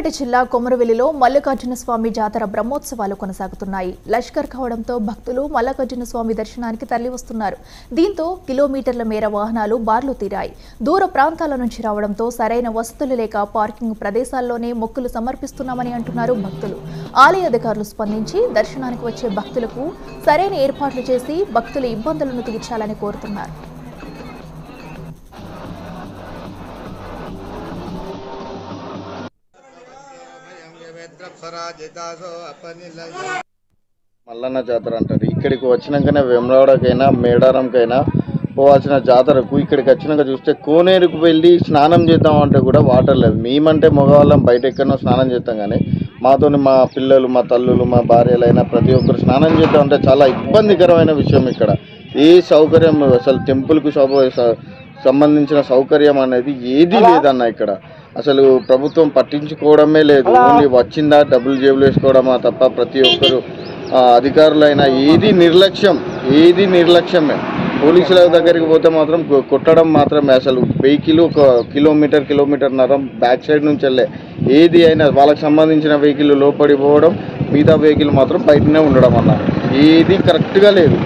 రంగారెడ్డి జిల్లా కొమరవెల్లిలో మల్లికార్జున స్వామి జాతర బ్రహ్మోత్సవాలు కొనసాగుతున్నాయి. లష్కర్ కావడంతో భక్తులు మల్లికార్జున స్వామి దర్శనానికి తరలివస్తున్నారు. దీంతో కిలోమీటర్ల మేర వాహనాలు బార్లు తీరాయి. దూర ప్రాంతాల నుంచి రావడంతో సరైన వసతులు లేక పార్కింగ్ ప్రదేశాల్లోనే మొక్కులు సమర్పిస్తున్నామని అంటున్నారు భక్తులు. ఆలయ అధికారులు స్పందించి దర్శనానికి వచ్చే భక్తులకు సరైన ఏర్పాట్లు చేసి భక్తుల ఇబ్బందులను తీర్చాలని కోరుతున్నారు. మల్లన్న జాతర అంటారు. ఇక్కడికి వచ్చినాకనే వేములవాడకైనా మేడారంకైనా పోవాల్సిన జాతరకు ఇక్కడికి వచ్చినాక చూస్తే కోనేరుకు వెళ్ళి స్నానం చేద్దామంటే కూడా వాటర్ లేదు. మేమంటే మగవాళ్ళం బయట ఎక్కడో స్నానం చేస్తాం, కానీ మాతోని మా పిల్లలు, మా తల్లులు, మా భార్యలైనా ప్రతి ఒక్కరు స్నానం చేద్దామంటే చాలా ఇబ్బందికరమైన విషయం. ఇక్కడ ఏ సౌకర్యం అసలు టెంపుల్కు సంబంధించిన సౌకర్యం అనేది ఏదీ లేదన్న. ఇక్కడ అసలు ప్రభుత్వం పట్టించుకోవడమే లేదు. ఓన్లీ వచ్చిందా డబ్బులు జేబులు వేసుకోవడమా తప్ప ప్రతి ఒక్కరు అధికారులైనా ఏది నిర్లక్ష్యమే. పోలీసుల దగ్గరికి పోతే మాత్రం కొట్టడం మాత్రమే. అసలు వెహికల్ ఒక కిలోమీటర్న్నర బ్యాక్ సైడ్ నుంచి వెళ్ళే ఏది అయినా వాళ్ళకి సంబంధించిన వెహికల్ లోపడి పోవడం, మిగతా వెహికల్ మాత్రం బయటనే ఉండడం అన్న. ఏది కరెక్ట్గా లేదు.